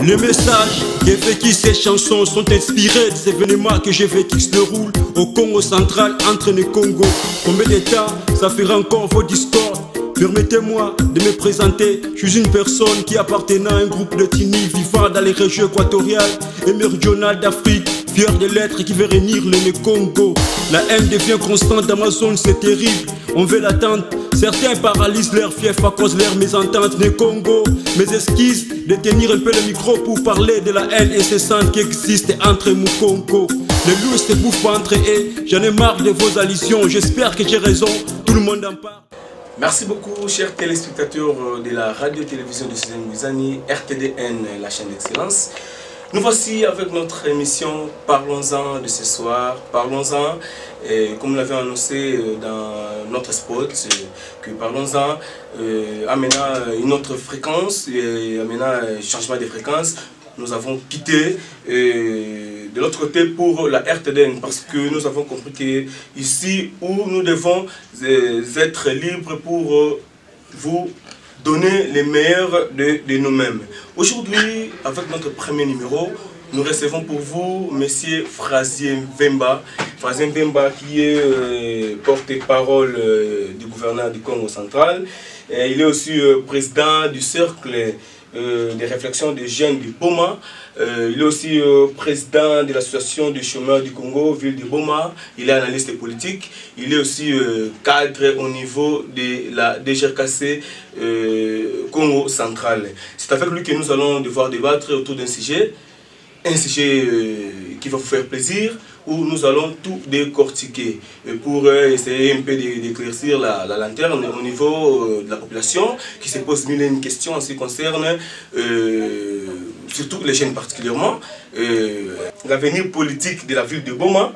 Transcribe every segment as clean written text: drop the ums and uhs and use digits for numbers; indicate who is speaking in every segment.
Speaker 1: Les messages que vécu ces chansons sont inspirés des événements que j'ai vécu qui se déroulent au Congo central entre les Congos. Combien de temps ça fera encore vos discords? Permettez-moi de me présenter, je suis une personne qui appartenant à un groupe de Tini vivant dans les régions équatoriales et méridionales d'Afrique, fier de l'être qui veut réunir le Congo. La haine devient constante dans ma zone, c'est terrible, on veut l'attendre. Certains paralysent leur fief à cause de leur mésentente des Congo. Mes esquisses de tenir un peu le micro pour parler de la haine incessante qui existe entre mon Congo. Les loups se bouffent entre eux, j'en ai marre de vos allusions, j'espère que j'ai raison, tout le monde en parle.
Speaker 2: Merci beaucoup, chers téléspectateurs de la radio-télévision de Suzanne Muzani, RTDN, la chaîne d'excellence. Nous voici avec notre émission Parlons-en de ce soir. Parlons-en, comme nous l'avions annoncé dans notre spot, que Parlons-en amena une autre fréquence, amena un changement de fréquence. Nous avons quitté de l'autre côté pour la RTDN parce que nous avons compris que ici où nous devons être libres pour vous donner les meilleurs de nous-mêmes. Aujourd'hui, avec notre premier numéro, nous recevons pour vous Monsieur Frazier Mvemba. Frazier Mvemba qui est porte-parole du gouverneur du Congo central. Il est aussi président du cercle des réflexions des jeunes du Boma. Il est aussi président de l'association des chômeurs du Congo, ville de Boma. Il est analyste politique. Il est aussi cadre au niveau de la DGRKC Congo central. C'est avec lui que nous allons devoir débattre autour d'un sujet qui va vous faire plaisir, où nous allons tout décortiquer pour essayer un peu d'éclaircir la lanterne au niveau de la population qui se pose mille et une questions en ce qui concerne surtout les jeunes particulièrement l'avenir politique de la ville de Boma,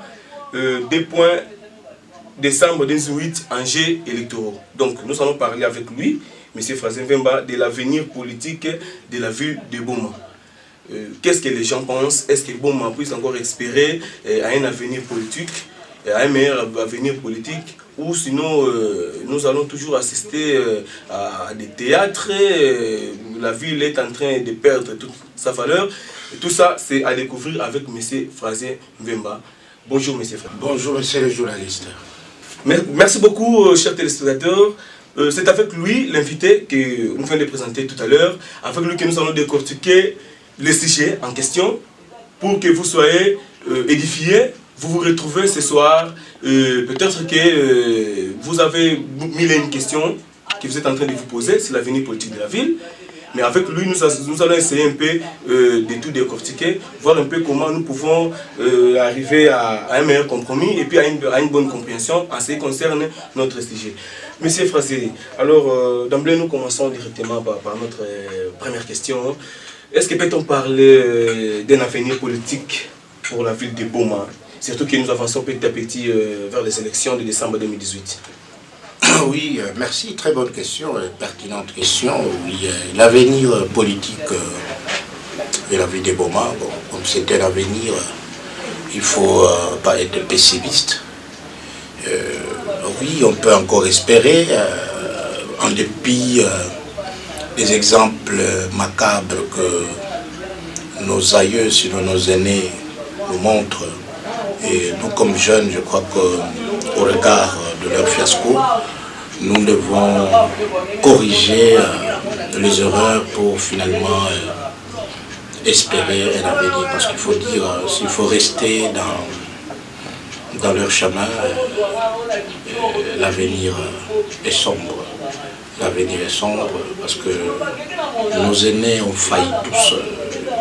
Speaker 2: des points décembre 2018 enjeux électoraux. Donc nous allons parler avec lui, M. Frazier Mvemba, de l'avenir politique de la ville de Boma. Qu'est-ce que les gens pensent? Est-ce que Boma puisse encore espérer à un avenir politique, à un meilleur avenir politique, ou sinon nous allons toujours assister à des théâtres, la ville est en train de perdre toute sa valeur. Et tout ça, c'est à découvrir avec M. Frazier Mvemba. Bonjour M. Frazier.
Speaker 3: Bonjour monsieur le journaliste.
Speaker 2: Merci beaucoup chers téléspectateurs. C'est avec lui, l'invité que nous venons de présenter tout à l'heure, avec lui que nous allons décortiquer les sujets en question pour que vous soyez édifiés, vous vous retrouvez ce soir. Peut-être que vous avez mille et une questions que vous êtes en train de vous poser sur l'avenir politique de la ville. Mais avec lui, nous allons essayer un peu de tout décortiquer, voir un peu comment nous pouvons arriver à un meilleur compromis et puis à une bonne compréhension en ce qui concerne notre sujet. Monsieur Frazier, alors d'emblée nous commençons directement par notre première question. Est-ce que peut-on parler d'un avenir politique pour la ville de Boma, surtout que nous avançons petit à petit vers les élections de décembre 2018?
Speaker 3: Oui, merci, très bonne question, pertinente question. Oui, l'avenir politique de la ville de Boma, bon, comme c'est un avenir, il ne faut pas être pessimiste. Oui, on peut encore espérer, en dépit des exemples macabres que nos aïeux, sinon nos aînés, nous montrent. Et nous, comme jeunes, je crois qu'au regard de leur fiasco, nous devons corriger les erreurs pour finalement espérer un avenir. Parce qu'il faut dire, s'il faut rester dans leur chemin, l'avenir est sombre. L'avenir est sombre parce que nos aînés ont failli tous.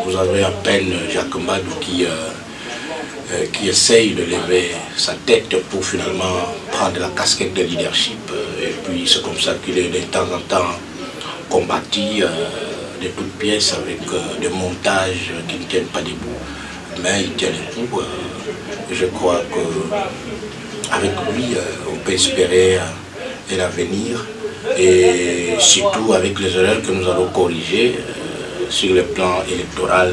Speaker 3: Vous avez à peine Jacques Mbadou qui essaye de lever sa tête pour finalement prendre la casquette de leadership. Et puis c'est comme ça qu'il est de temps en temps combattu de toutes pièces avec des montages qui ne tiennent pas debout. Mais il tient le coup. Je crois qu'avec lui, on peut espérer un avenir. Et surtout avec les erreurs que nous allons corriger sur le plan électoral,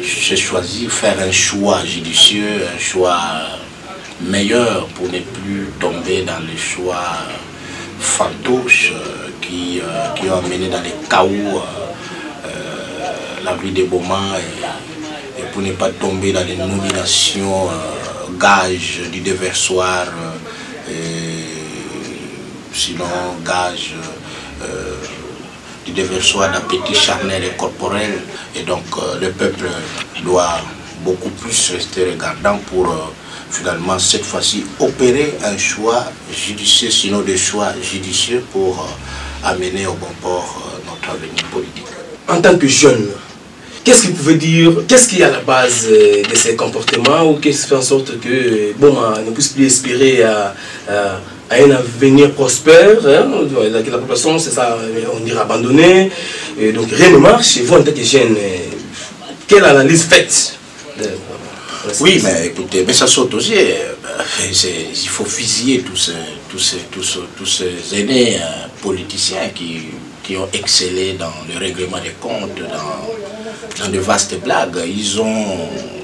Speaker 3: j'ai choisi de faire un choix judicieux, un choix meilleur pour ne plus tomber dans les choix fantoches qui ont amené dans les chaos la vie des Boma et pour ne pas tomber dans les nominations gages du déversoir, sinon gages du déversoir d'appétit charnel et corporel. Et donc le peuple doit beaucoup plus rester regardant pour finalement cette fois-ci opérer un choix judicieux, sinon des choix judicieux pour amener au bon port notre avenir politique.
Speaker 2: En tant que jeune, qu'est-ce qu'il pouvait dire, qu'est-ce qui est à la base de ces comportements ou qu'est-ce qui fait en sorte que ne puisse plus espérer à un avenir prospère, hein, la population, c'est ça, on dirait abandonnée, et donc rien ne marche. Et vous, en tant que jeune, quelle analyse faites?
Speaker 3: Oui, mais écoutez, mais ça saute aux yeux. Il faut fusiller tous ces aînés politiciens qui ont excellé dans le règlement des comptes, dans de vastes blagues. Ils ont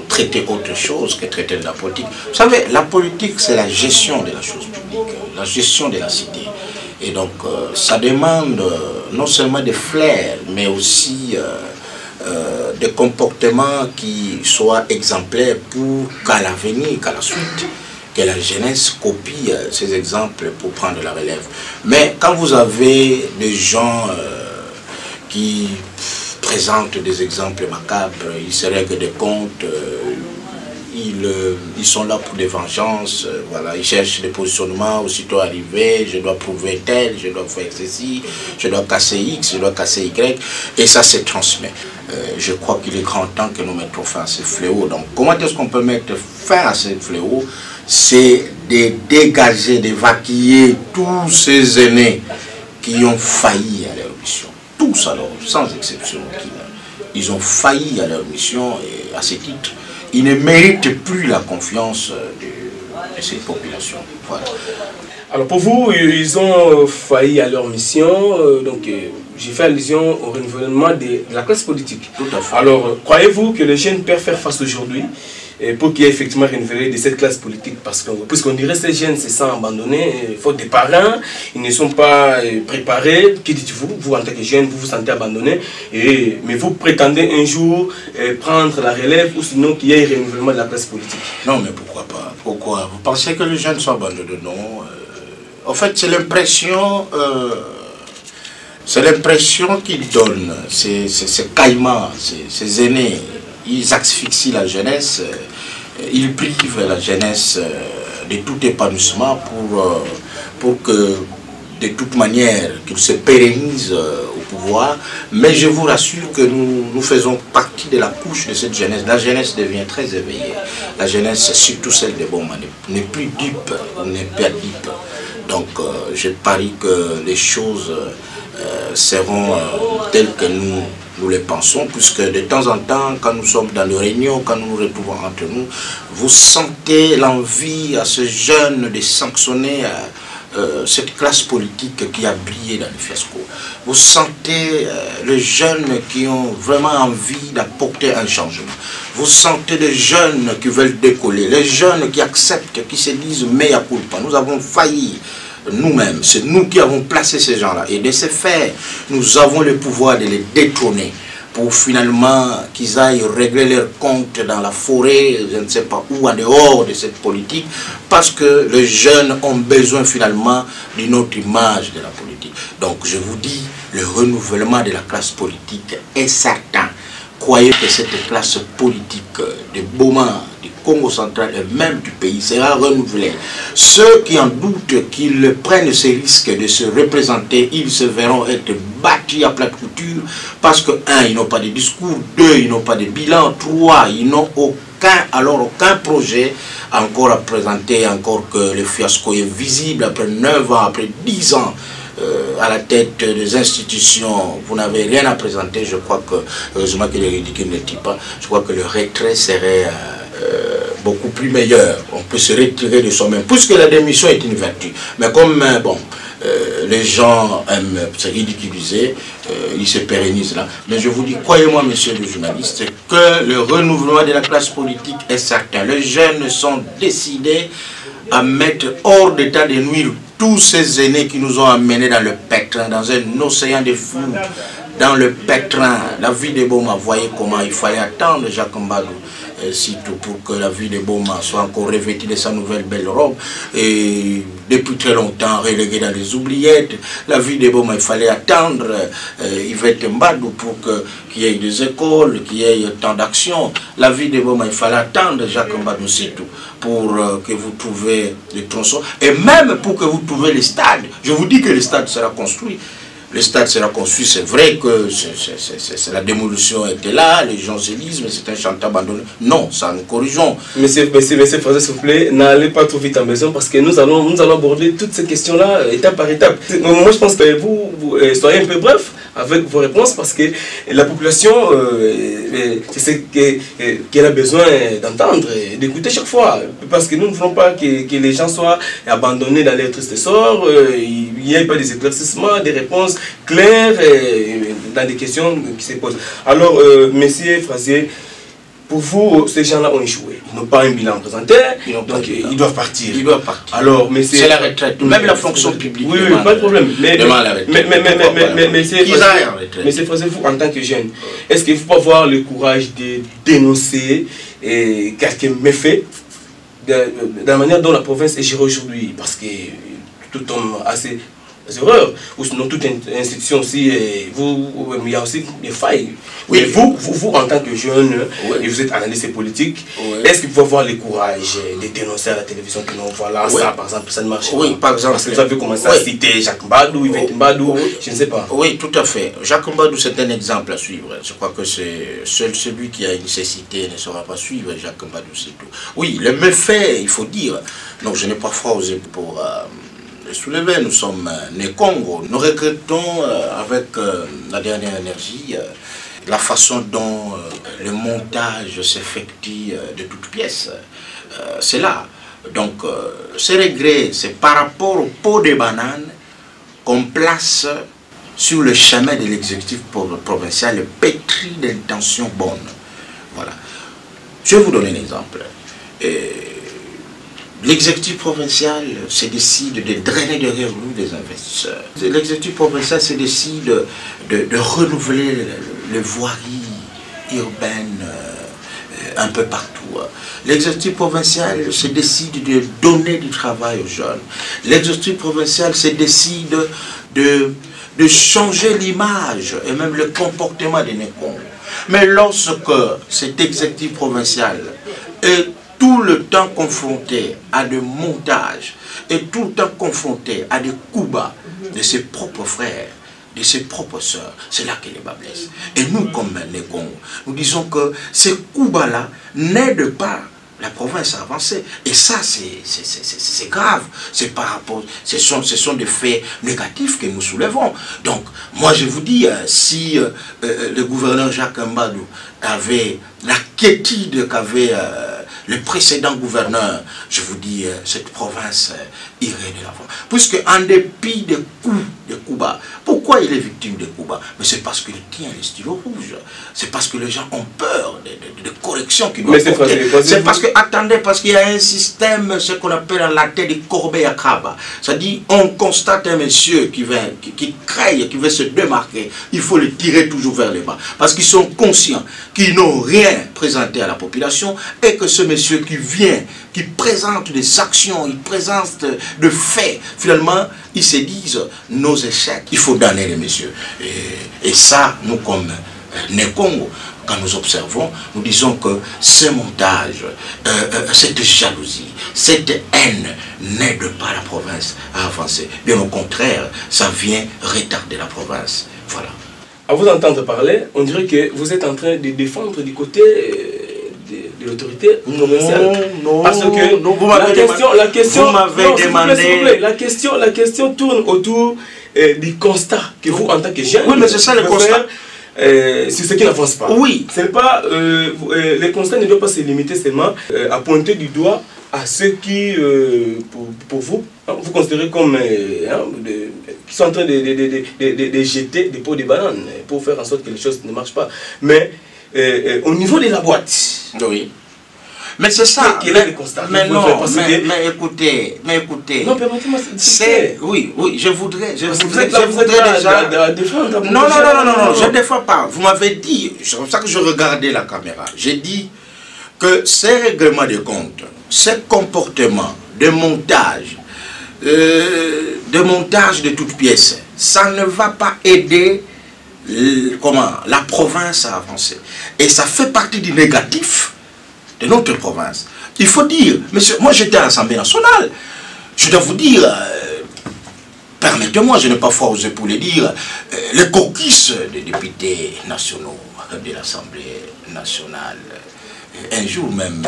Speaker 3: traité autre chose que traiter de la politique. Vous savez, la politique, c'est la gestion de la chose publique, la gestion de la cité. Et donc, ça demande non seulement des flairs, mais aussi des comportements qui soient exemplaires pour qu'à l'avenir, qu'à la suite, que la jeunesse copie ces exemples pour prendre la relève. Mais quand vous avez des gens qui présentent des exemples macabres, ils se règlent des comptes, ils sont là pour des vengeances, voilà, ils cherchent des positionnements, aussitôt arrivé, je dois prouver tel, je dois faire ceci, je dois casser X, je dois casser Y, et ça se transmet. Je crois qu'il est grand temps que nous mettions fin à ce fléau. Donc comment est-ce qu'on peut mettre fin à ce fléau? C'est de dégager, d'évacuer tous ces aînés qui ont failli à leur mission. Tous alors, sans exception. Ils ont failli à leur mission et à ce titre, ils ne méritent plus la confiance de cette population. Voilà.
Speaker 2: Alors pour vous, ils ont failli à leur mission, donc j'ai fait allusion au renouvellement de la classe politique.
Speaker 3: Tout à fait.
Speaker 2: Alors croyez-vous que les jeunes peuvent faire face aujourd'hui pour qu'il y ait effectivement renouvelé de cette classe politique? Parce que puisqu'on dirait que ces jeunes se sentent abandonnés, faute des parents, ils ne sont pas préparés. Que dites-vous, vous en tant que jeunes, vous vous sentez abandonnés, mais vous prétendez un jour prendre la relève ou sinon qu'il y ait un renouvellement de la classe politique?
Speaker 3: Non, mais pourquoi pas? Pourquoi? Vous pensez que les jeunes sont abandonnés? Non. En fait, c'est l'impression qu'ils donnent, ces caïmans, ces aînés. Ils asphyxient la jeunesse, ils privent la jeunesse de tout épanouissement pour que, de toute manière, qu'ils se pérennisent au pouvoir. Mais je vous rassure que nous faisons partie de la couche de cette jeunesse. La jeunesse devient très éveillée. La jeunesse, surtout celle des Boma, n'est plus dupe, n'est pas dupe. Donc, je parie que les choses seront telles que nous les pensons, puisque de temps en temps, quand nous sommes dans nos réunions, quand nous nous retrouvons entre nous, vous sentez l'envie à ce jeune de sanctionner cette classe politique qui a brillé dans le fiasco. Vous sentez les jeunes qui ont vraiment envie d'apporter un changement. Vous sentez les jeunes qui veulent décoller, les jeunes qui acceptent, qui se disent mea culpa. Nous avons failli nous-mêmes, c'est nous qui avons placé ces gens-là. Et de ce fait, nous avons le pouvoir de les détrôner pour finalement qu'ils aillent régler leurs comptes dans la forêt, je ne sais pas où, en dehors de cette politique, parce que les jeunes ont besoin finalement d'une autre image de la politique. Donc je vous dis, le renouvellement de la classe politique est certain. Croyez que cette classe politique de Boma, du Congo central et même du pays sera renouvelée. Ceux qui en doutent qu'ils prennent ces risques de se représenter, ils se verront être battus à plate couture parce que 1, ils n'ont pas de discours, 2, ils n'ont pas de bilan, 3, ils n'ont aucun projet encore à présenter, encore que le fiasco est visible après 9 ans, après 10 ans. À la tête des institutions, vous n'avez rien à présenter. Je crois que, heureusement que les ridicules ne tuent pas, je crois que le retrait serait beaucoup plus meilleur. On peut se retirer de soi-même, puisque la démission est une vertu. Mais comme, les gens aiment se ridiculiser, ils se pérennisent là. Mais je vous dis, croyez-moi, monsieur le journaliste, que le renouvellement de la classe politique est certain. Les jeunes sont décidés à mettre hors d'état de nuire tous ces aînés qui nous ont amenés dans le pétrin, dans un océan de flou, dans le pétrin. La vie de Boma, voyez comment il fallait attendre Jacques Mbadou, surtout pour que la vie de Boma soit encore revêtue de sa nouvelle belle robe. Et depuis très longtemps reléguée dans les oubliettes. La vie de Boma, il fallait attendre Yvette Mbadou pour qu'il y ait des écoles, qu'il y ait tant d'actions. La vie de Boma, il fallait attendre Jacques Mbadou, surtout pour que vous trouviez les tronçons. Et même pour que vous trouviez les stades. Je vous dis que le stade sera construit. Le stade sera construit, c'est vrai que la démolition était là, les gens se disent, mais c'est un chantier abandonné. Non, ça nous corrigeons.
Speaker 2: Monsieur Fraser, s'il vous plaît, n'allez pas trop vite en besoin parce que nous allons aborder toutes ces questions-là étape par étape. Moi, je pense que vous soyez un peu bref avec vos réponses parce que la population, c'est ce qu'elle a besoin d'entendre, d'écouter chaque fois. Parce que nous ne voulons pas que les gens soient abandonnés dans leur triste sort, il n'y ait pas des éclaircissements, des réponses claires dans des questions qui se posent. Alors, Monsieur Fraser, pour vous, ces gens-là ont échoué. Ils n'ont pas un bilan présenté, donc ils doivent partir.
Speaker 3: Ils doivent partir.
Speaker 2: Alors, mais
Speaker 3: c'est la retraite. Même la fonction publique.
Speaker 2: Oui, pas de problème. Mais
Speaker 3: c'est
Speaker 2: Fraser, vous, en tant que jeune, est-ce que vous pouvez avoir le courage de dénoncer quelques méfaits de la manière dont la province est gérée aujourd'hui? Parce que tout homme a ses erreurs, ou sinon toute institution aussi, il y a aussi des failles. Oui. Mais vous, en tant que jeune, oui, et vous êtes analyste politique, oui, est-ce que vous pouvez avoir le courage de dénoncer à la télévision que non, voilà, oui, ça par exemple, ça ne marche pas?
Speaker 3: Oui, par exemple. Parce
Speaker 2: que vous avez commencé à citer Jacques Mbadou, Yvette Mbadou, je ne sais pas.
Speaker 3: Oui, tout à fait. Jacques Mbadou, c'est un exemple à suivre. Je crois que c'est seul celui qui a une nécessité ne saura pas suivre Jacques Mbadou, c'est tout. Oui, le méfait, il faut dire. Donc, je n'ai pas froid aux épaules pour le soulever. Nous sommes nés Congo. Nous regrettons avec la dernière énergie la façon dont le montage s'effectue de toutes pièces. C'est là. Donc, ce regret, c'est par rapport au pot de banane qu'on place sur le chemin de l'exécutif provincial pétri d'intentions bonnes. Voilà. Je vais vous donner un exemple. L'exécutif provincial se décide de drainer derrière lui des investisseurs. L'exécutif provincial se décide de renouveler les voiries urbaines un peu partout. L'exécutif provincial se décide de donner du travail aux jeunes. L'exécutif provincial se décide de changer l'image et même le comportement des Nékongo. Mais lorsque cet exécutif provincial est tout le temps confronté à des montages et tout le temps confronté à des coups bas de ses propres frères, de ses propres sœurs, c'est là que les bas blessent. Et nous, comme les Congos, nous disons que ces coups bas-là n'aident pas la province à avancer. Et ça, c'est grave. C'est par rapport, ce sont des faits négatifs que nous soulevons. Donc, moi, je vous dis, si le gouverneur Jacques Mbadou avait la quiétude qu'avait le précédent gouverneur, je vous dis, cette province irait de l'avant. Puisque en dépit des coups bas, pourquoi il est victime des coups bas? Mais c'est parce qu'il tient les stylos rouges. C'est parce que les gens ont peur de corrections qui doivent porter. C'est parce que, attendez, parce qu'il y a un système, ce qu'on appelle en latin des corbeilles à crabe. C'est-à-dire, on constate un monsieur qui crée, qui veut se démarquer. Il faut le tirer toujours vers le bas. Parce qu'ils sont conscients qu'ils n'ont rien présenté à la population et que ce monsieur qui vient, qui présente des actions, il présente de faits, finalement, ils se disent nos échecs. Il faut damner les messieurs. Et ça, nous, comme Nékongo, quand nous observons, nous disons que ce montage, cette jalousie, cette haine n'aide pas la province à avancer. Bien au contraire, ça vient retarder la province. Voilà.
Speaker 2: À vous entendre parler, on dirait que vous êtes en train de défendre du côté de l'autorité provinciale.
Speaker 3: Non,
Speaker 2: parce que
Speaker 3: non, vous m'avez demandé.
Speaker 2: La question tourne autour du constat que vous, en tant que jeune,
Speaker 3: oui, mais c'est ça le constat.
Speaker 2: C'est ce qui n'avance pas.
Speaker 3: Oui.
Speaker 2: C'est pas, les constats ne doivent pas se limiter seulement à pointer du doigt à ceux qui, pour vous, vous considérez comme qui sont en train de jeter des pots de bananes pour faire en sorte que les choses ne marchent pas. Mais au niveau de la boîte,
Speaker 3: oui. Mais c'est ça.
Speaker 2: Quel est le constat?
Speaker 3: Mais non, mais écoutez.
Speaker 2: Non, permettez-moi,
Speaker 3: c'est... Oui, je voudrais déjà...
Speaker 2: Non,
Speaker 3: je ne défends pas. Vous m'avez dit, c'est pour ça que je regardais la caméra, j'ai dit que ces règlements de compte, ces comportements de montage de toutes pièces, ça ne va pas aider la province à avancer. Et ça fait partie du négatif de notre province. Il faut dire, monsieur, moi j'étais à l'Assemblée nationale, je dois vous dire, permettez-moi, je n'ai pas foi aux épaules de dire, les coquisses des députés nationaux de l'Assemblée nationale, un jour même,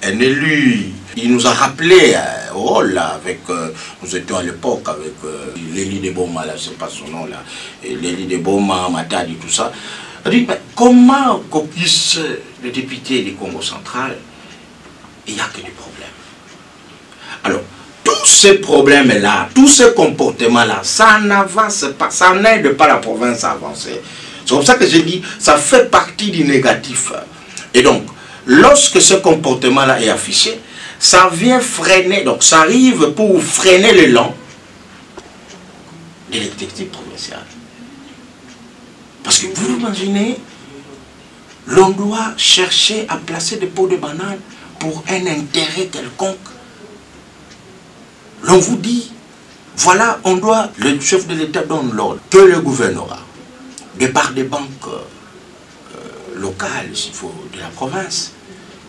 Speaker 3: un élu, il nous a rappelé au rôle là, avec, nous étions à l'époque avec l'élu de Boma, là, c'est pas son nom là, l'élu de Boma, Matadi, tout ça. Il a dit, mais comment coquisse le député du Congo central, il n'y a que des problèmes. Alors, tous ces problèmes-là, tous ces comportements-là, ça n'avance pas, ça n'aide pas la province à avancer. C'est pour ça que j'ai dit, ça fait partie du négatif. Et donc, lorsque ce comportement-là est affiché, ça vient freiner, donc ça arrive pour freiner l'élan de l'exécutif provincial. Parce que vous imaginez, l'on doit chercher à placer des pots de banane pour un intérêt quelconque. L'on vous dit, voilà, on doit, le chef de l'État donne l'ordre que le gouvernorat, de par des banques locales, s'il faut, de la province,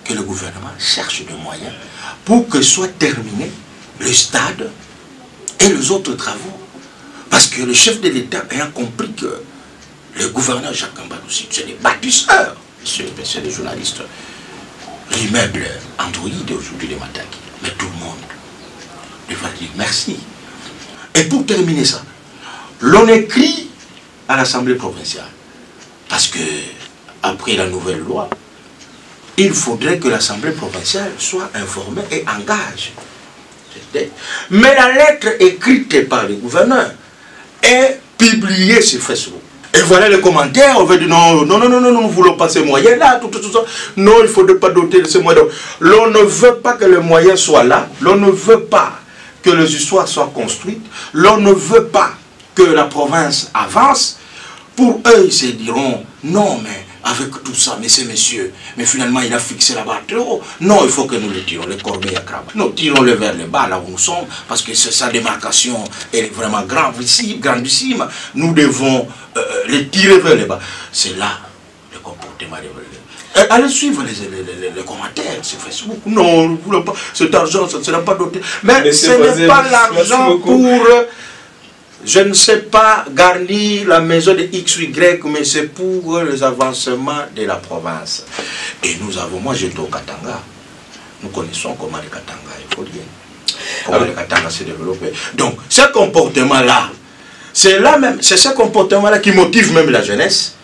Speaker 3: que le gouvernement cherche des moyens pour que soit terminé le stade et les autres travaux. Parce que le chef de l'État ayant compris que le gouverneur Jacques Kambadoussi, c'est des bâtisseurs, c'est des journalistes. L'immeuble Android aujourd'hui les Mataki. Mais tout le monde devra dire merci. Et pour terminer ça, l'on écrit à l'Assemblée provinciale. Parce que, après la nouvelle loi, il faudrait que l'Assemblée provinciale soit informée et engage. Mais la lettre écrite par le gouverneur est publiée sur Facebook. Et voilà les commentaires, on veut dire non, nous ne voulons pas ces moyens-là, tout ça. Non, il ne faudrait pas doter de ces moyens. L'on ne veut pas que les moyens soient là, l'on ne veut pas que les histoires soient construites, l'on ne veut pas que la province avance. Pour eux, ils se diront, non, mais avec tout ça, mais c'est monsieur, mais finalement il a fixé la barre très haut. Non, il faut que nous le tirons, les corbeilles à crabe. Nous tirons-le vers le bas, là où nous sommes, parce que sa démarcation est vraiment grandissime. Nous devons les tirer vers le bas. C'est là le comportement de... Allez suivre les commentaires sur Facebook. Non, nous ne voulons pas cet argent, ça ne sera pas doté. Mais ce n'est pas l'argent pour... Je ne sais pas garnir la maison de X ou Y, mais c'est pour les avancements de la province. Et nous avons, moi j'étais au Katanga, nous connaissons comment le Katanga, il faut dire, comment le Katanga s'est développé. Donc, ce comportement-là, c'est ce comportement-là qui motive même la jeunesse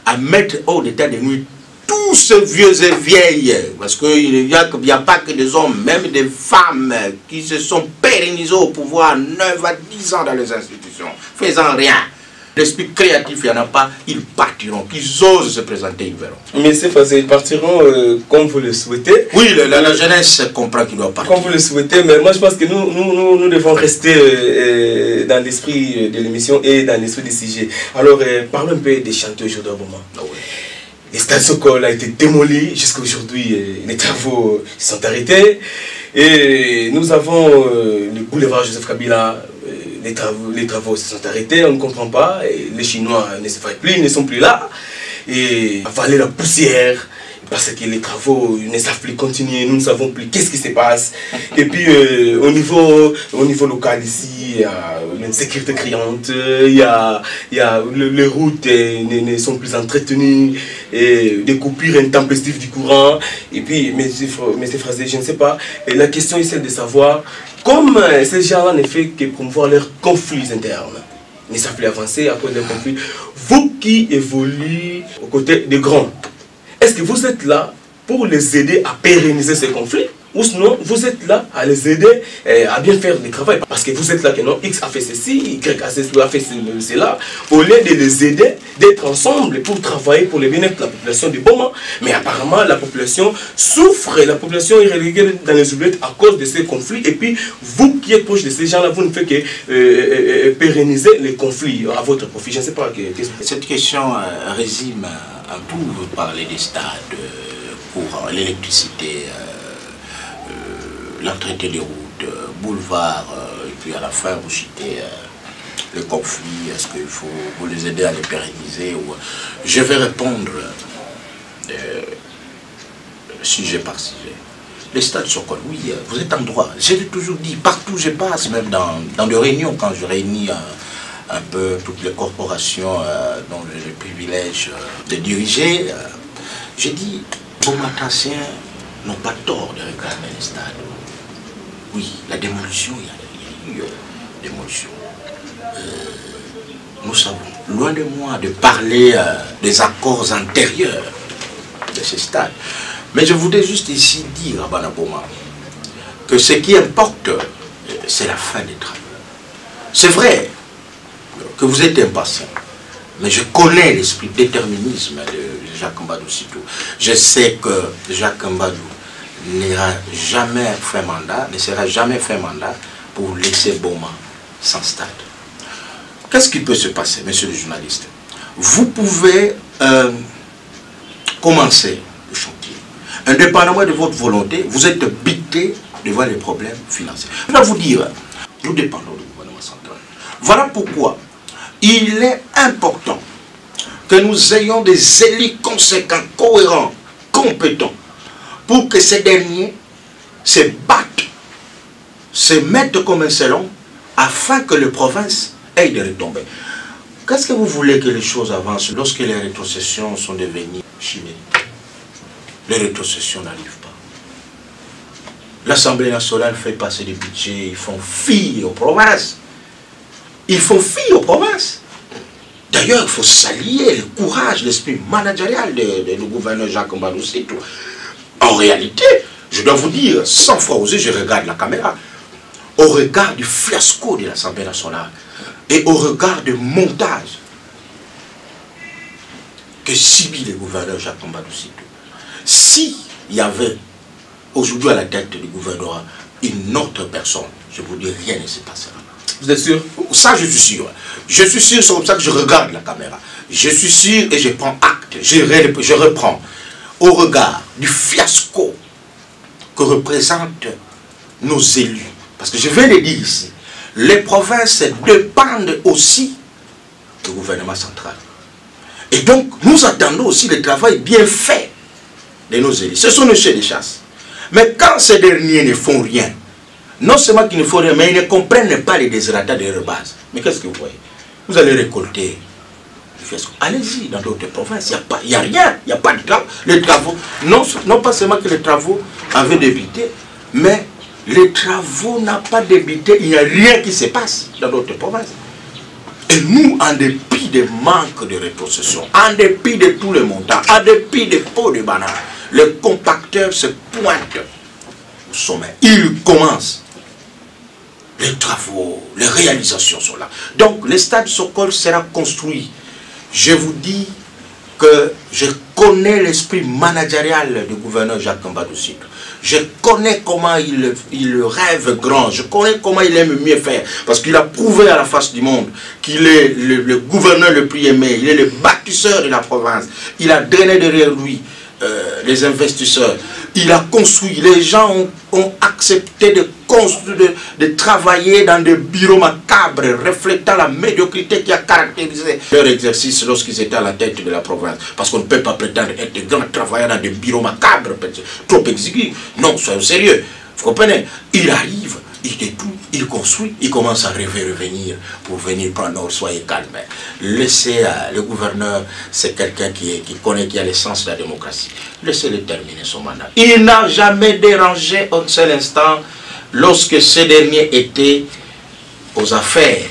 Speaker 3: à mettre hors d'état de nuit tous ces vieux et vieilles, parce qu'il n'y a pas que des hommes, même des femmes qui se sont pérennisés au pouvoir 9 à 10 ans dans les institutions, faisant rien. L'esprit créatif, il n'y en a pas, ils partiront, qu'ils osent se présenter, ils verront. Mais ces phases, ils partiront comme vous le souhaitez. Oui, la jeunesse comprend qu'ils doivent partir. Comme vous le souhaitez, mais moi je pense que nous devons rester dans l'esprit de l'émission et dans l'esprit des sujets. Alors, parlons un peu des chanteurs aujourd'hui au moment. Ah ouais. Le stade Sokol a été démoli, jusqu'à aujourd'hui les travaux sont arrêtés. Et nous avons le boulevard Joseph Kabila, les travaux se sont arrêtés, on ne comprend pas. Et les Chinois ne se font plus, ils ne sont plus là. Et avaler la poussière, parce que les travaux ne savent plus continuer, nous ne savons plus qu'est-ce qui se passe. Et puis au niveau local ici, il y a une sécurité criante, il y a les routes ne sont plus entretenues, et des coupures intempestives du courant. Et puis, mais ces phrases, je ne sais pas. Et la question est celle de savoir, comme ces gens-là ne font que promouvoir leurs conflits internes, ne savent plus avancer à cause des conflits, vous qui évoluez aux côtés des grands, est-ce que vous êtes là pour les aider à pérenniser ces conflits
Speaker 2: ou sinon vous êtes là à les aider à bien faire le travail. Parce que vous êtes là que non, X a fait ceci, Y a fait cela, au lieu de les aider, d'être ensemble pour travailler pour le bien-être de la population de Boma. Mais apparemment, la population souffre, la population est reléguée dans les oubliettes à cause de ces conflits. Et puis, vous qui êtes proche de ces gens-là, vous ne faites que pérenniser les conflits à votre profit. Je ne sais pas.
Speaker 3: Cette question résume en tout. Vous parlez des stades, pour l'électricité, l'entretien des routes, boulevards, et puis à la fin, vous citez le conflit. Est-ce qu'il faut vous les aider à les pérenniser ou... Je vais répondre sujet par sujet. Les stades Sokol, oui, vous êtes en droit. Je l'ai toujours dit, partout où je passe, même dans des réunions, quand je réunis un peu toutes les corporations dont j'ai le privilège de diriger, j'ai dit, vos maticiens n'ont pas tort de réclamer les stades. Oui, la démolition, il y a eu démolition. Nous savons, loin de moi de parler des accords antérieurs de ces stades. Mais je voudrais juste ici dire à Banaboma que ce qui importe, c'est la fin des travaux. C'est vrai que vous êtes impatient, mais je connais l'esprit déterminisme de Jacques Mbadou Sito. Je sais que Jacques Mbadou n'ira jamais fait mandat, ne sera jamais fait mandat pour laisser Boma sans stade. Qu'est-ce qui peut se passer, monsieur le journaliste? Vous pouvez commencer le chantier. Indépendamment de votre volonté, vous êtes buté devant les problèmes financiers. Je vais vous dire, nous dépendons du gouvernement central. Voilà pourquoi il est important que nous ayons des élus conséquents, cohérents, compétents, pour que ces derniers se battent, se mettent comme un seul homme, afin que les provinces aient des retombées. Qu'est-ce que vous voulez que les choses avancent lorsque les rétrocessions sont devenues chimées? Les rétrocessions n'arrivent pas. L'Assemblée nationale fait passer des budgets, ils font fi aux provinces. Ils font fi aux provinces. D'ailleurs, il faut saluer le courage, l'esprit managérial du gouverneur Jacques Mbadou Sito. En réalité, je dois vous dire, 100 fois osé, je regarde la caméra, au regard du fiasco de l'Assemblée nationale et au regard du montage que subit le gouverneur Jacques Mbadou Sito. S'il y avait aujourd'hui à la tête du gouvernement une autre personne, je vous dis, rien ne se passera.
Speaker 2: Vous êtes sûr? Ça, je suis sûr.
Speaker 3: Je suis sûr, c'est comme ça que je regarde la caméra. Je suis sûr et je prends acte, je reprends au regard du fiasco que représentent nos élus. Parce que je viens de dire ici, les provinces dépendent aussi du gouvernement central. Et donc, nous attendons aussi le travail bien fait de nos élus. Ce sont nos chefs de chasse. Mais quand ces derniers ne font rien, non seulement qu'ils ne font rien, mais ils ne comprennent pas les désirata de leur base. Mais qu'est-ce que vous voyez? Vous allez récolter du fiasco. Allez-y dans d'autres provinces. Il n'y a rien. Il n'y a pas de travaux. Les travaux, non pas seulement que les travaux avaient débuté, mais les travaux n'ont pas débuté. Il n'y a rien qui se passe dans d'autres provinces. Et nous, en dépit des manques de rétrocession, en dépit de tous les montants, en dépit des pots de bananes, les compacteurs se pointent au sommet. Ils commencent. Les travaux, les réalisations sont là. Donc, le stade Sokol sera construit. Je vous dis que je connais l'esprit managérial du gouverneur Jacques Mbadou Sito. Je connais comment il rêve grand. Je connais comment il aime mieux faire. Parce qu'il a prouvé à la face du monde qu'il est le gouverneur le plus aimé. Il est le bâtisseur de la province. Il a drainé derrière lui les investisseurs. Il a construit. Les gens ont accepté de travailler dans des bureaux macabres, reflétant la médiocrité qui a caractérisé leur exercice lorsqu'ils étaient à la tête de la province. Parce qu'on ne peut pas prétendre être de grands travailleurs dans des bureaux macabres, trop exigus. Non, soyons sérieux. Vous comprenez? Il arrive, il détourne, il construit, il commence à rêver revenir pour venir prendre. Non, soyez calme. Laissez le gouverneur, c'est quelqu'un qui connaît, qui a l'essence de la démocratie. Laissez-le terminer son mandat. Il n'a jamais dérangé un seul instant lorsque ce dernier était aux affaires.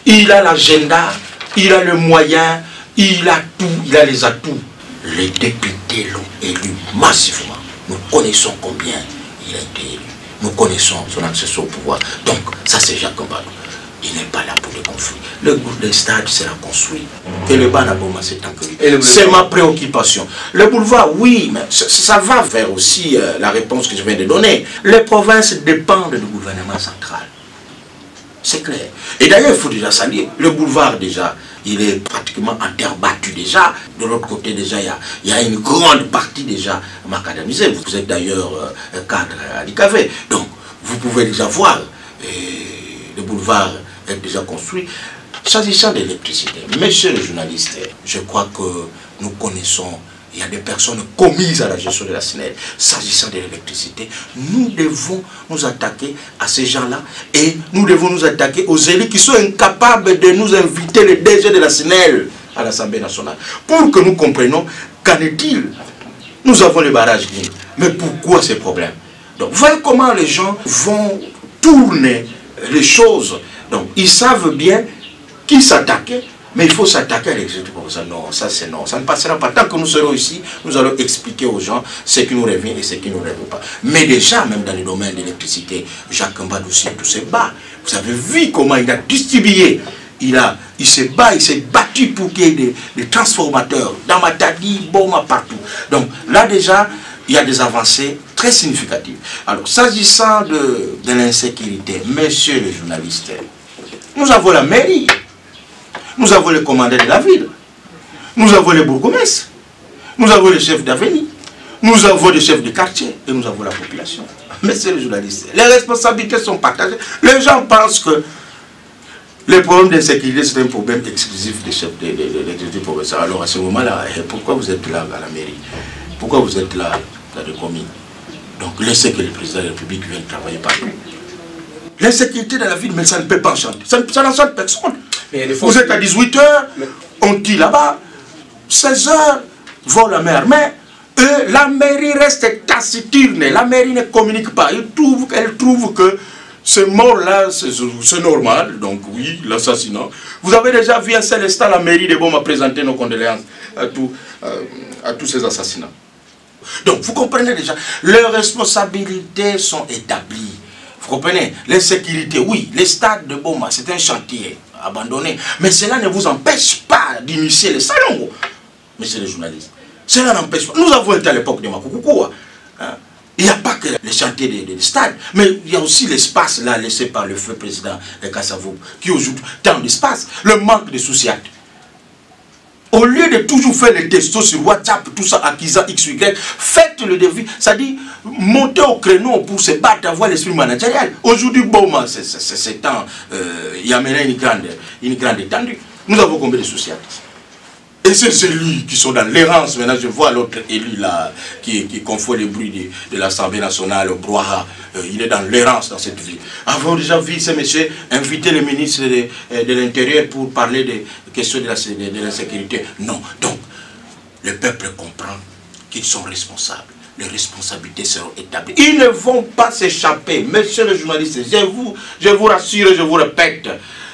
Speaker 3: Il a l'agenda, il a le moyen, il a tout, il a les atouts. Les députés l'ont élu massivement. Nous connaissons combien il a été élu. Nous connaissons son accession au pouvoir. Donc, ça c'est Jacques Mbadou. Il n'est pas là pour le conflit. Le stade sera construit. Et le Banaboma s'est encoué. C'est ma préoccupation. Le boulevard, oui, mais ça va vers aussi la réponse que je viens de donner. Les provinces dépendent du gouvernement central. C'est clair. Et d'ailleurs, il faut déjà saluer. Le boulevard, déjà, il est pratiquement en terre battue déjà. De l'autre côté, déjà, il y a une grande partie déjà macadamisée. Vous êtes d'ailleurs cadre à l'ICAV. Donc, vous pouvez déjà voir le boulevard est déjà construit. S'agissant de l'électricité, messieurs les journalistes, je crois que nous connaissons, il y a des personnes commises à la gestion de la SNEL. S'agissant de l'électricité, nous devons nous attaquer à ces gens-là et nous devons nous attaquer aux élus qui sont incapables de nous inviter les DG de la SNEL à l'Assemblée nationale pour que nous comprenions qu'en est-il. Nous avons les barrages, mais pourquoi ces problèmes? Donc, voyez comment les gens vont tourner les choses. Donc, ils savent bien qui s'attaquer, mais il faut s'attaquer à l'exécutif provincial. Non, ça c'est non. Ça ne passera pas. Tant que nous serons ici, nous allons expliquer aux gens ce qui nous revient et ce qui ne nous revient pas. Mais déjà, même dans le domaine de l'électricité, Jacques Mbadou aussi, tout se bat. Vous avez vu comment il a distribué. Il s'est battu pour qu'il y ait des transformateurs dans Matadi, Boma, partout. Donc là déjà, il y a des avancées très significatives. Alors, s'agissant de l'insécurité, messieurs les journalistes, nous avons la mairie, nous avons les commandants de la ville, nous avons les bourgmestres, nous avons les chefs d'avenue, nous avons les chefs de quartier et nous avons la population. Messieurs les journalistes, les responsabilités sont partagées. Les gens pensent que les problèmes d'insécurité, c'est un problème exclusif des chefs de provincial. Alors à ce moment-là, pourquoi vous êtes là à la mairie? Pourquoi vous êtes là dans les communes? Donc laissez que le président de la République vienne travailler partout. L'insécurité dans la ville, mais ça ne peut pas enchanter. Ça n'enchante personne. Vous êtes à 18h, on dit là-bas, 16h, vole la mer. Mais la mairie reste taciturne. La mairie ne communique pas. Elle trouve que ce mort-là, c'est normal. Donc oui, l'assassinat. Vous avez déjà vu un seul instant la mairie de Boma présenter nos condoléances à tous ces assassinats. Donc vous comprenez déjà, leurs responsabilités sont établies. Vous comprenez? L'insécurité, oui, les stades de Boma, c'est un chantier abandonné. Mais cela ne vous empêche pas d'initier les salons, messieurs les journalistes. Cela n'empêche pas. Nous avons été à l'époque de Makoukoua. Hein? Il n'y a pas que les chantiers des stades, mais il y a aussi l'espace là laissé par le feu président de Kassavou, qui aujourd'hui tant d'espace. Le manque de soucis. Au lieu de toujours faire les textos sur WhatsApp, tout ça, acquisant XY, faites le défi, c'est-à-dire montez au créneau pour se battre, avoir l'esprit managérial. Aujourd'hui, Boma, c'est temps, il y a maintenant une grande étendue. Nous avons combien de soucis? Et c'est celui qui sont dans l'errance. Maintenant, je vois l'autre élu là, qui confond les bruits de l'Assemblée nationale, au Broha. Il est dans l'errance dans cette ville. Avons déjà vu ces messieurs inviter le ministre de l'Intérieur pour parler des questions de l'insécurité? Non. Donc, le peuple comprend qu'ils sont responsables. Les responsabilités seront établies. Ils ne vont pas s'échapper. Messieurs les journalistes, je vous rassure, je vous répète,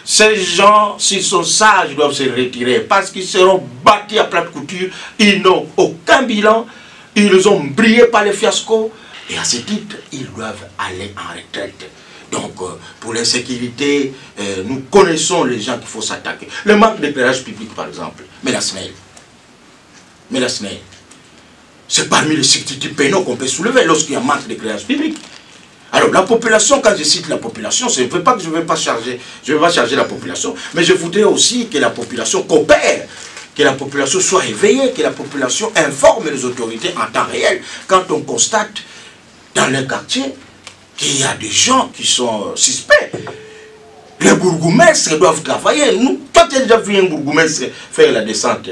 Speaker 3: ces gens, s'ils sont sages, doivent se retirer parce qu'ils seront bâtis à plate couture. Ils n'ont aucun bilan. Ils ont brillé par les fiascos. Et à ce titre, ils doivent aller en retraite. Donc, pour l'insécurité, nous connaissons les gens qu'il faut s'attaquer. Le manque d'éclairage public, par exemple. Mais la SNEL, c'est parmi les substituts pénaux qu'on peut soulever lorsqu'il y a un manque d'éclairage public. Alors la population, quand je cite la population, je ne veux pas que je ne vais pas charger la population, mais je voudrais aussi que la population coopère, que la population soit éveillée, que la population informe les autorités en temps réel. Quand on constate dans les quartiers qu'il y a des gens qui sont suspects, les bourgmestres doivent travailler. Nous, quand tu as déjà vu un bourgmestre faire la descente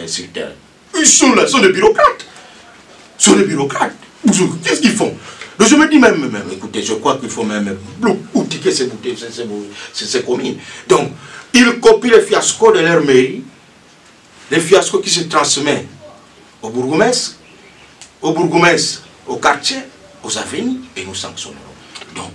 Speaker 3: sur terre, ils sont là, ils sont des bureaucrates. Qu'est-ce qu'ils font? Donc je me dis même, écoutez, je crois qu'il faut même boutiquer ces communes. Donc, ils copient les fiascos de leur mairie, les fiascos qui se transmettent au bourgmestre, au quartier, aux avenues, et nous sanctionnerons. Donc,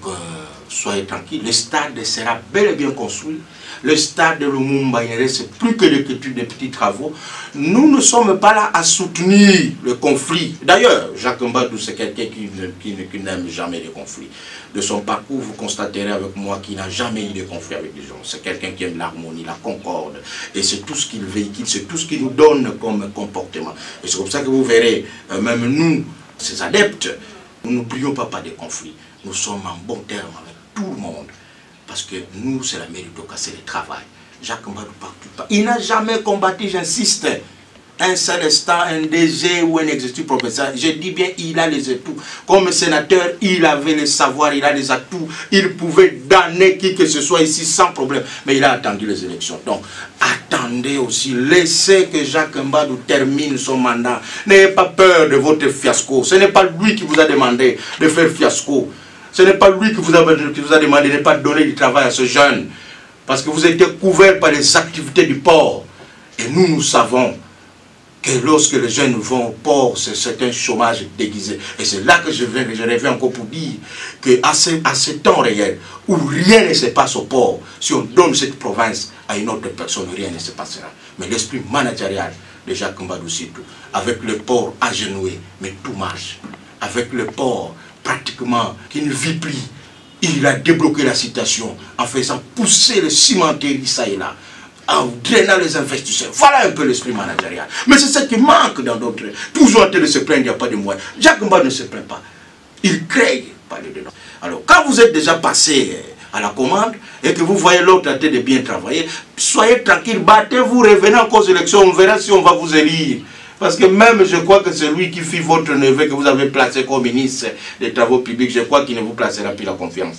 Speaker 3: soyez tranquille, le stade sera bel et bien construit. Le stade de Lumumba, il ne reste plus que des petits travaux. Nous ne sommes pas là à soutenir le conflit. D'ailleurs, Jacques Mbadou, c'est quelqu'un qui n'aime jamais les conflits. De son parcours, vous constaterez avec moi qu'il n'a jamais eu de conflit avec les gens. C'est quelqu'un qui aime l'harmonie, la concorde. Et c'est tout ce qu'il véhicule, c'est tout ce qu'il nous donne comme comportement. Et c'est comme ça que vous verrez, même nous, ces adeptes, nous n'oublions pas des conflits. Nous sommes en bon terme avec tout le monde. Parce que nous, c'est la méritocratie, c'est le travail. Jacques Mbadou partout pas. Il n'a jamais combattu, j'insiste, un seul instant, un DG ou un exécutif professionnel. Je dis bien, il a les atouts. Comme sénateur, il avait le savoir, il a les atouts. Il pouvait damner qui que ce soit ici sans problème. Mais il a attendu les élections. Donc, attendez aussi. Laissez que Jacques Mbadou termine son mandat. N'ayez pas peur de votre fiasco. Ce n'est pas lui qui vous a demandé de faire fiasco. Ce n'est pas lui qui vous a demandé de ne pas donner du travail à ce jeune. Parce que vous êtes couvert par les activités du port. Et nous savons que lorsque les jeunes vont au port, c'est un chômage déguisé. Et c'est là que je reviens encore pour dire qu'à ce temps réel, où rien ne se passe au port, si on donne cette province à une autre personne, rien ne se passera. Mais l'esprit managérial de Jacques Mbadou surtout, avec le port agenouillé, mais tout marche. Avec le port pratiquement qui ne vit plus, il a débloqué la situation en faisant pousser le cimenterie ça et là, en drainant les investisseurs. Voilà un peu l'esprit managérial. Mais c'est ce qui manque dans d'autres. Toujours en train de se plaindre, il n'y a pas de moyens. Jacques Mbadou ne se plaint pas. Il crée par le dedans. Alors, quand vous êtes déjà passé à la commande et que vous voyez l'autre en train de bien travailler, soyez tranquille, battez-vous, revenez en cause d'élection, on verra si on va vous élire. Parce que même, je crois que celui qui fit votre neveu que vous avez placé comme ministre des Travaux publics, je crois qu'il ne vous placera plus la confiance.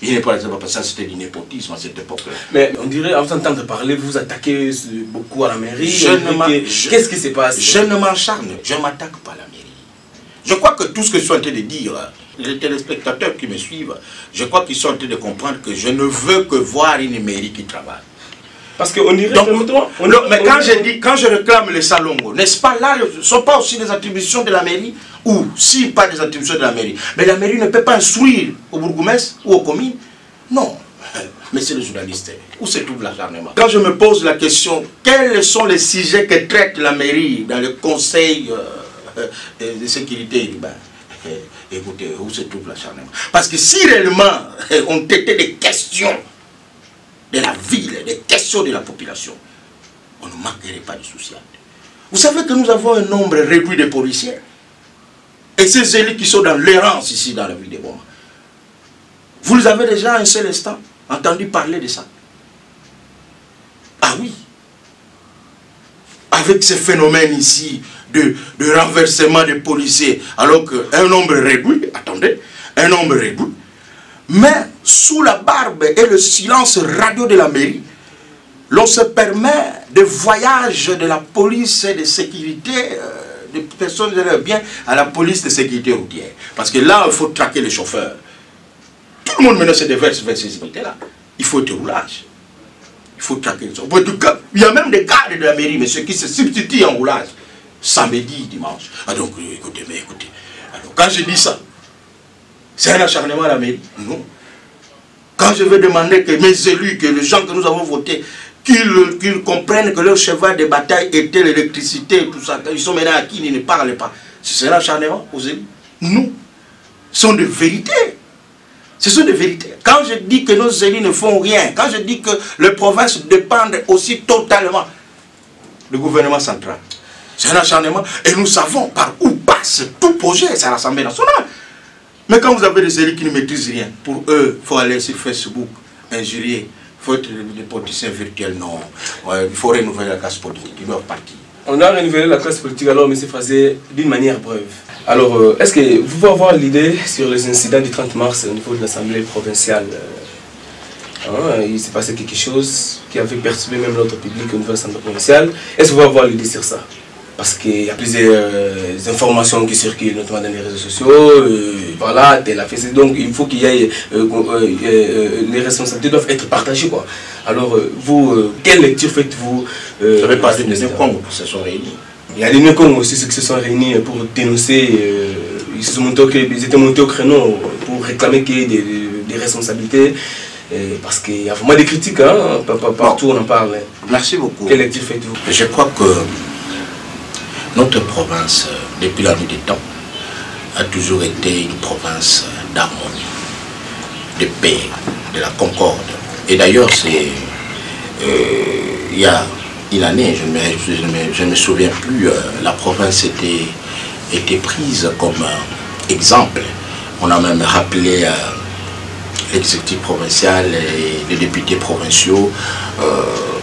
Speaker 3: Il n'est pas parce que ça, c'était du népotisme à cette époque-là.
Speaker 2: Mais on dirait, en vous entendant parler, vous attaquez beaucoup à la mairie. Qu'est-ce qui se passe?
Speaker 3: Je ne m'acharne, je ne m'attaque pas à la mairie. Je crois que tout ce que je suis en train de dire, les téléspectateurs qui me suivent, je crois qu'ils sont en train de comprendre que je ne veux que voir une mairie qui travaille.
Speaker 2: Parce qu'on dirait...
Speaker 3: mais quand je réclame les salongos, n'est-ce pas là, ce ne sont pas aussi des attributions de la mairie? Ou si pas des attributions de la mairie. Mais la mairie ne peut pas instruire au bourgmestre ou aux communes. Non. Monsieur le journaliste, où se trouve l'acharnement? Quand je me pose la question, quels sont les sujets que traite la mairie dans le conseil de sécurité urbaine? Écoutez, où se trouve l'acharnement? Parce que si réellement on était des questions de la ville, des questions de la population, on ne manquerait pas de social. Vous savez que nous avons un nombre réduit de policiers. Et ces élus qui sont dans l'errance ici dans la ville de Boma. Vous les avez déjà un seul instant entendu parler de ça? Ah oui. Avec ce phénomène ici de renversement des policiers, alors qu'un nombre réduit, attendez, un nombre réduit, mais sous la barbe et le silence radio de la mairie, l'on se permet des voyages de la police de sécurité, des personnes bien à la police de sécurité routière. Parce que là, il faut traquer les chauffeurs. Tout le monde maintenant se déverse vers ces unités-là. Il faut être roulage. Il faut traquer les chauffeurs. Il y a même des gardes de la mairie, mais ceux qui se substituent en roulage, samedi, dimanche. Ah donc, écoutez. Alors, quand je dis ça, c'est un acharnement à la mairie? Non. Quand je vais demander que mes élus, que les gens que nous avons votés, qu'ils comprennent que leur cheval de bataille était l'électricité, tout ça, ils sont maintenant à qui ils ne parlent pas. C'est un acharnement aux élus? Non. Ce sont des vérités. Ce sont des vérités. Quand je dis que nos élus ne font rien, quand je dis que les provinces dépendent aussi totalement du gouvernement central, c'est un acharnement. Et nous savons par où passe tout projet, c'est l'Assemblée nationale. Mais quand vous avez des élus qui ne maîtrisent rien, pour eux, il faut aller sur Facebook, injurier, il faut être des politiciens virtuels, non. Il faut renouveler la classe politique, ils doivent partir.
Speaker 2: On a renouvelé la classe politique alors, M. Frazé, d'une manière brève. Alors, est-ce que vous pouvez avoir l'idée sur les incidents du 30 mars au niveau de l'Assemblée provinciale? Il s'est passé quelque chose qui avait perturbé même l'ordre public au niveau de l'Assemblée provinciale. Est-ce que vous pouvez avoir l'idée sur ça? Parce qu'il y a plusieurs informations qui circulent, notamment dans les réseaux sociaux. Voilà, tel a fait. Donc il faut qu'il y ait. Les responsabilités doivent être partagées, quoi. Alors, vous, quelle lecture faites-vous?
Speaker 3: Vous avez parlé des Néo-Congo qui se sont réunis.
Speaker 2: Il y a les Néo-Congo aussi, ceux qui se sont réunis pour dénoncer. Ils étaient montés au créneau pour réclamer qu'il y ait des des responsabilités, parce qu'il y a vraiment des critiques, hein, partout on en parle.
Speaker 3: Merci beaucoup.
Speaker 2: Quelle lecture faites-vous?
Speaker 3: Je crois que notre province, depuis la nuit des temps, a toujours été une province d'harmonie, de paix, de la concorde. Et d'ailleurs, c'est il y a une année, je ne me souviens plus, la province était prise comme exemple. On a même rappelé l'exécutif provincial et les députés provinciaux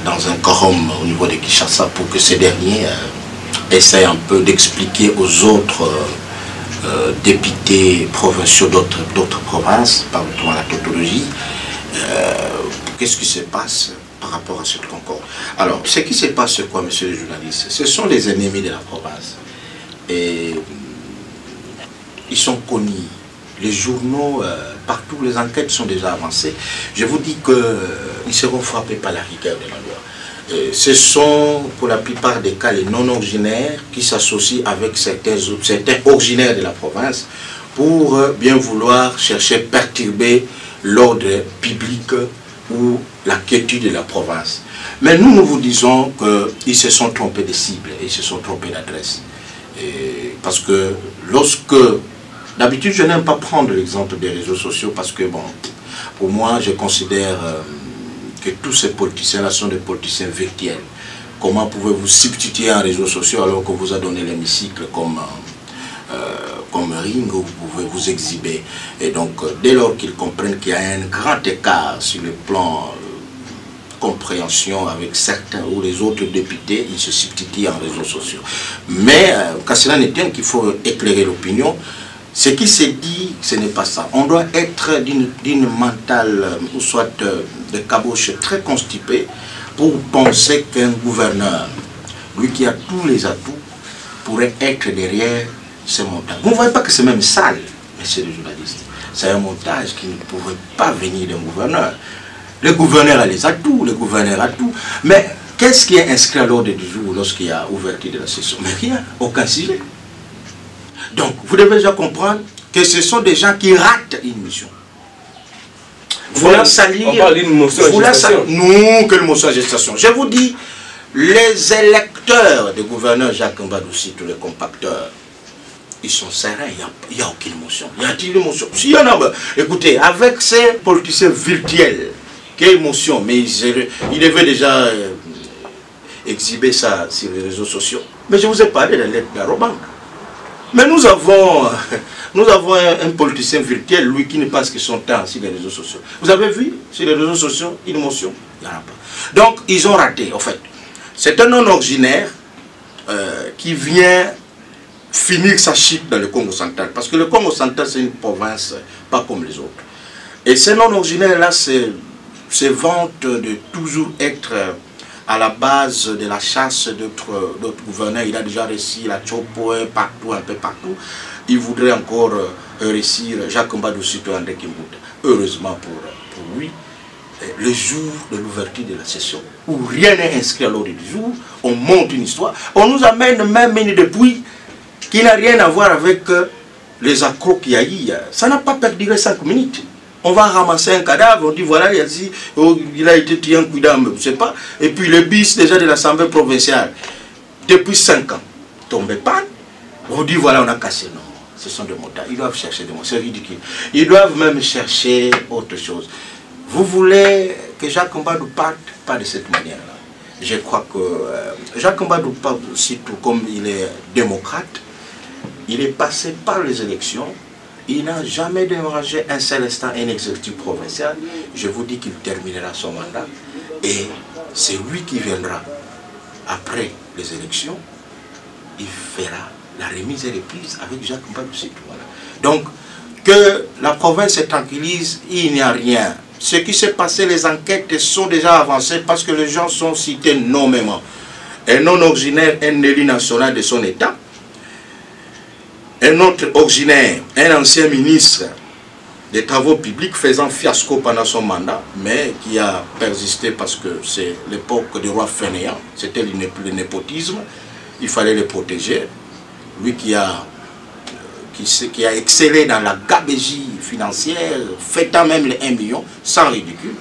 Speaker 3: dans un quorum au niveau de Kinshasa pour que ces derniers essayent un peu d'expliquer aux autres députés provinciaux d'autres provinces, pardon la tautologie, qu'est-ce qui se passe par rapport à cette concorde. Alors, ce qui se passe, c'est quoi, monsieur le journaliste? Ce sont les ennemis de la province. Et ils sont connus. Les journaux, partout, les enquêtes sont déjà avancées. Je vous dis qu'ils seront frappés par la rigueur de la loi. Ce sont, pour la plupart des cas, les non-originaires qui s'associent avec certains originaires de la province pour bien vouloir chercher à perturber l'ordre public ou la quiétude de la province. Mais nous vous disons qu'ils se sont trompés de cible, ils se sont trompés d'adresse. Parce que lorsque... D'habitude, je n'aime pas prendre l'exemple des réseaux sociaux parce que, bon, pour moi, je considère que tous ces politiciens-là sont des politiciens virtuels. Comment pouvez-vous substituer un réseau social alors qu'on vous a donné l'hémicycle comme ring où vous pouvez vous exhiber? Et donc, dès lors qu'ils comprennent qu'il y a un grand écart sur le plan compréhension avec certains ou les autres députés, ils se substituent en réseaux sociaux. Mais, qu'à cela ne tienne, qu'il faut éclairer l'opinion. Ce qui s'est dit, ce n'est pas ça. On doit être d'une mentale, ou soit de caboche très constipée, pour penser qu'un gouverneur, lui qui a tous les atouts, pourrait être derrière ce montage. Vous ne voyez pas que c'est même sale, messieurs les journalistes. C'est un montage qui ne pourrait pas venir d'un gouverneur. Le gouverneur a les atouts, le gouverneur a tout. Mais qu'est-ce qui est inscrit à l'ordre du jour lorsqu'il y a ouverture de la session? Mais rien, aucun sujet. Donc, vous devez déjà comprendre que ce sont des gens qui ratent une mission. Vous la salir.
Speaker 2: On parle d'une motion à gestation.
Speaker 3: Non, quelle motion à gestation. Je vous dis, les électeurs du gouverneur Jacques Mbadou-Sy, tous les compacteurs, ils sont sereins, il n'y a aucune motion. Y a-t-il une motion? S'il y en a, écoutez, avec ces politiciens virtuels, quelle motion? Mais ils devaient déjà exhiber ça sur les réseaux sociaux. Mais je vous ai parlé de la lettre d'Arobank. Mais nous avons un politicien virtuel, lui, qui ne passe que son temps sur les réseaux sociaux. Vous avez vu sur les réseaux sociaux une motion? Il n'y en a pas. Donc, ils ont raté, en fait. C'est un non-originaire qui vient finir sa chute dans le Congo central. Parce que le Congo central, c'est une province pas comme les autres. Et ce non-originaire-là, c'est vante de toujours être à la base de la chasse d'autres gouverneurs. Il a déjà réussi la Chopo partout, un peu partout. Il voudrait encore réussir Jacques Mbadou-Sy et André Kimbuta. Heureusement pour lui, le jour de l'ouverture de la session, où rien n'est inscrit à l'ordre du jour, on monte une histoire. On nous amène même une dépouille qui n'a rien à voir avec les accros qu'il y a eu. Ça n'a pas perduré 5 minutes. On va ramasser un cadavre, on dit voilà, il a été tué un coup d'âme, je ne sais pas. Et puis le bis déjà de l'Assemblée provinciale, depuis 5 ans, tombé panne. On dit voilà, on a cassé. Non, ce sont des montages. Ils doivent chercher des mots, c'est ridicule. Ils doivent même chercher autre chose. Vous voulez que Jacques Mbadou parte? Pas de cette manière-là. Je crois que Jacques Mbadou, surtout comme il est démocrate, il est passé par les élections. Il n'a jamais dérangé un seul instant un exécutif provincial. Je vous dis qu'il terminera son mandat. Et c'est lui qui viendra après les élections. Il fera la remise et reprise avec Jacques Mbadou-Sy. Voilà. Donc, que la province se tranquillise, il n'y a rien. Ce qui s'est passé, les enquêtes sont déjà avancées parce que les gens sont cités nommément. Un non-originaire, un élu national de son État. Un autre originaire, un ancien ministre des Travaux publics faisant fiasco pendant son mandat, mais qui a persisté parce que c'est l'époque du roi fainéant, c'était le népotisme, il fallait le protéger. Lui qui a qui a excellé dans la gabégie financière, fêtant même les 1 million, sans ridicule.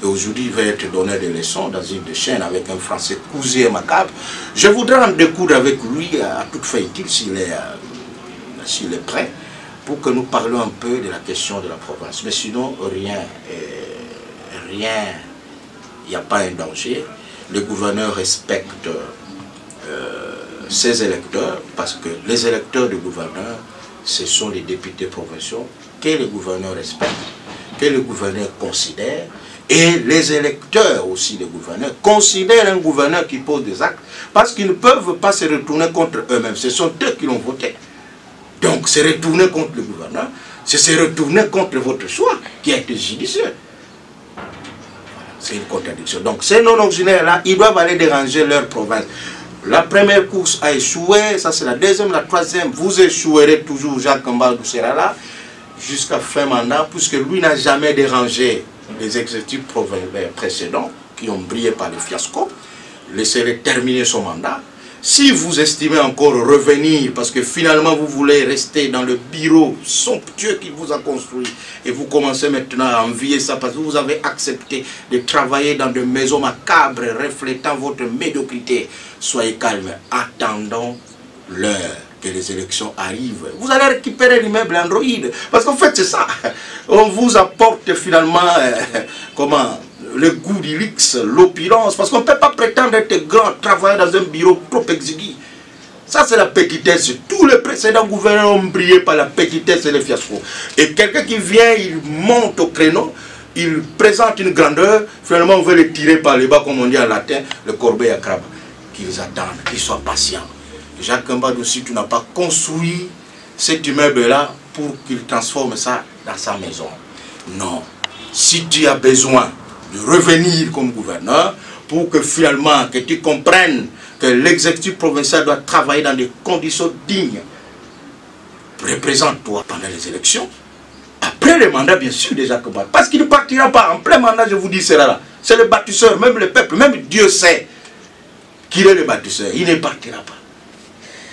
Speaker 3: Et aujourd'hui, il va être donné des leçons dans une de chaîne avec un français cousu et macabre. Je voudrais en découdre avec lui à toute fin utile, s'il est prêt, pour que nous parlions un peu de la question de la province. Mais sinon, rien, il n'y a pas un danger. Le gouverneur respecte ses électeurs, parce que les électeurs du gouverneur, ce sont les députés provinciaux que le gouverneur respecte, que le gouverneur considère. Et les électeurs aussi des gouverneurs considèrent un gouverneur qui pose des actes parce qu'ils ne peuvent pas se retourner contre eux-mêmes. Ce sont eux qui l'ont voté. Donc, se retourner contre le gouverneur, c'est se retourner contre votre choix qui a été judicieux. C'est une contradiction. Donc, ces non-originaires-là, ils doivent aller déranger leur province. La première course a échoué, ça c'est la deuxième, la troisième. Vous échouerez toujours, Jacques Mbadou sera là, jusqu'à fin mandat, puisque lui n'a jamais dérangé les exécutifs précédents qui ont brillé par le fiasco. Laissez-les terminer son mandat. Si vous estimez encore revenir, parce que finalement vous voulez rester dans le bureau somptueux qu'il vous a construit, et vous commencez maintenant à envier ça parce que vous avez accepté de travailler dans des maisons macabres reflétant votre médiocrité, soyez calme, attendons l'heure que les élections arrivent. Vous allez récupérer l'immeuble Android. Parce qu'en fait, c'est ça. On vous apporte finalement, le goût du luxe, l'opulence. Parce qu'on ne peut pas prétendre être grand, travailler dans un bureau trop exigu. Ça, c'est la petitesse. Tous les précédents gouverneurs ont brillé par la petitesse et le fiasco. Et quelqu'un qui vient, il monte au créneau, il présente une grandeur, finalement, on veut le tirer par les bas, comme on dit en latin, le corbeil à crabe. Qu'ils attendent, qu'ils soient patients. Jacques Mbadou, si tu n'as pas construit cet immeuble-là pour qu'il transforme ça dans sa maison. Non. Si tu as besoin de revenir comme gouverneur pour que finalement, que tu comprennes que l'exécutif provincial doit travailler dans des conditions dignes, représente-toi pendant les élections. Après le mandat, bien sûr, de Jacques Mbadou. Parce qu'il ne partira pas. En plein mandat, je vous dis, c'est là. C'est le bâtisseur, même le peuple, même Dieu sait qu'il est le bâtisseur. Il ne partira pas.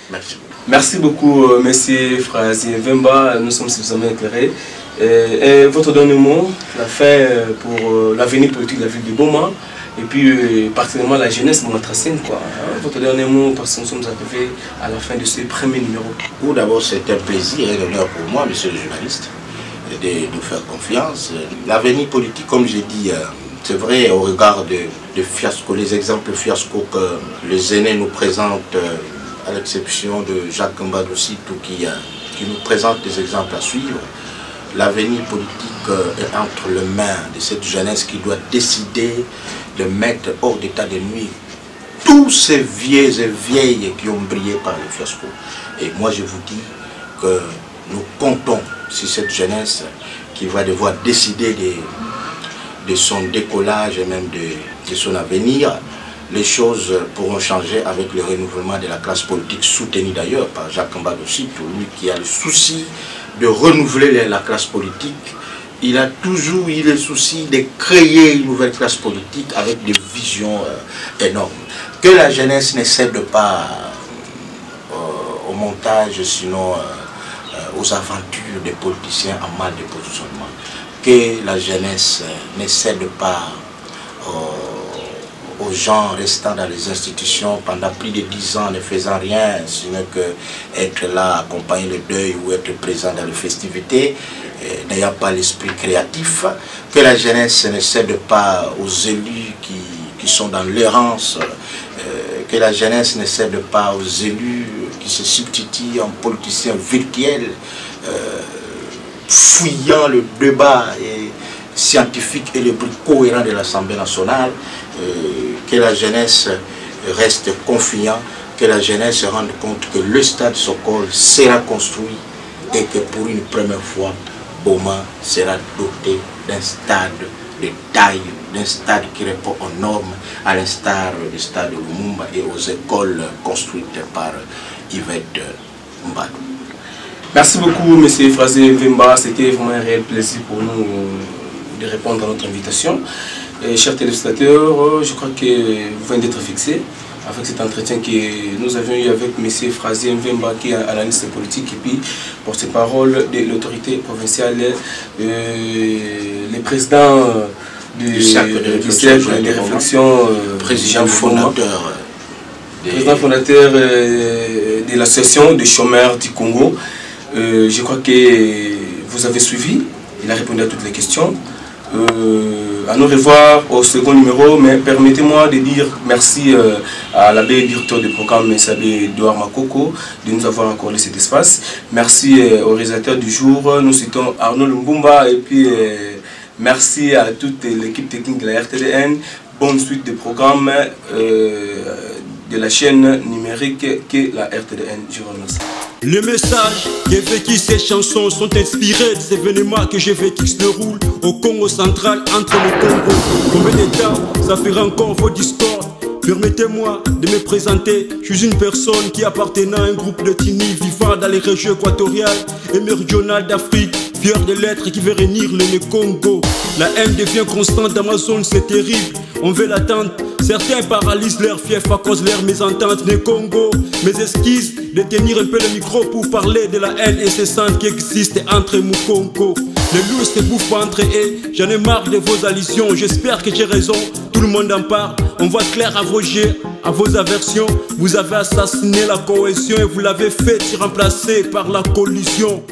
Speaker 3: Merci beaucoup.
Speaker 2: Merci beaucoup, monsieur Frazier Vemba. Nous sommes suffisamment éclairés. Et votre dernier mot, la fin pour l'avenir politique de la ville de Boma, et puis particulièrement la jeunesse de notre scène, quoi. Votre dernier mot, parce que nous sommes arrivés à la fin de ce premier numéro.
Speaker 3: Tout d'abord, c'est un plaisir et un honneur pour moi, monsieur le journaliste, de nous faire confiance. L'avenir politique, comme j'ai dit, c'est vrai, au regard de fiasco, les exemples fiasco que les aînés nous présentent, à l'exception de Jacques Mbadou qui nous présente des exemples à suivre. L'avenir politique est entre les mains de cette jeunesse qui doit décider de mettre hors d'état de nuire tous ces vieux et vieilles qui ont brillé par le fiasco. Et moi je vous dis que nous comptons sur cette jeunesse qui va devoir décider de son décollage et même de son avenir. Les choses pourront changer avec le renouvellement de la classe politique soutenue d'ailleurs par Jacques Mbadou, lui qui a le souci de renouveler la classe politique. Il a toujours eu le souci de créer une nouvelle classe politique avec des visions énormes. Que la jeunesse ne cède pas au montage, sinon aux aventures des politiciens en mal de positionnement. Que la jeunesse ne cède pas aux gens restant dans les institutions pendant plus de 10 ans ne faisant rien, sinon que être là, accompagner le deuil ou être présent dans les festivités, n'ayant pas l'esprit créatif. Que la jeunesse ne cède pas aux élus qui sont dans l'errance, que la jeunesse ne cède pas aux élus qui se substituent en politiciens virtuels, fouillant le débat scientifique et le bruit cohérent de l'Assemblée nationale. Que la jeunesse reste confiante, que la jeunesse se rende compte que le stade Sokol sera construit et que pour une première fois, Boma sera doté d'un stade de taille, d'un stade qui répond aux normes, à l'instar du stade de Lumumba et aux écoles construites par Yvette Mbadou.
Speaker 2: Merci beaucoup, M. Frazier Vemba. C'était vraiment un réel plaisir pour nous de répondre à notre invitation. Et chers téléspectateurs, je crois que vous venez d'être fixés avec cet entretien que nous avions eu avec M. Frazier Mvemba, qui est analyste politique et puis porte-parole de l'autorité provinciale, le président du cercle de réflexion,
Speaker 3: président fondateur
Speaker 2: de l'association des chômeurs du Congo. Je crois que vous avez suivi, il a répondu à toutes les questions. À nous revoir au second numéro, mais permettez-moi de dire merci à l'abbé directeur du programme, Sabé Edouard Makoko, de nous avoir accordé cet espace. Merci au réalisateur du jour, nous citons Arnaud Lumbumba, et puis merci à toute l'équipe technique de la RTDN. Bonne suite de programmes de la chaîne numérique qu'est la RTDN. Je vous remercie.
Speaker 1: Les messages qui vécu ces chansons sont inspirés des événements que j'ai vécu qui se déroulent au Congo central entre le Congo. Combien de temps ça fera encore vos discords? Permettez-moi de me présenter. Je suis une personne qui appartenant à un groupe de Tini vivant dans les régions équatoriales et méridionales d'Afrique, fier de l'être qui veut réunir le Congo. La haine devient constante dans ma zone, c'est terrible. On veut l'attendre. Certains paralysent leur fief à cause de leur mésentente des Congo. Mes esquisses de tenir un peu le micro pour parler de la haine incessante qui existe entre Mukongo. Les loups se bouffent entre eux. J'en ai marre de vos allusions. J'espère que j'ai raison. Tout le monde en parle. On voit clair à vos jets, à vos aversions. Vous avez assassiné la cohésion et vous l'avez fait remplacer par la collusion.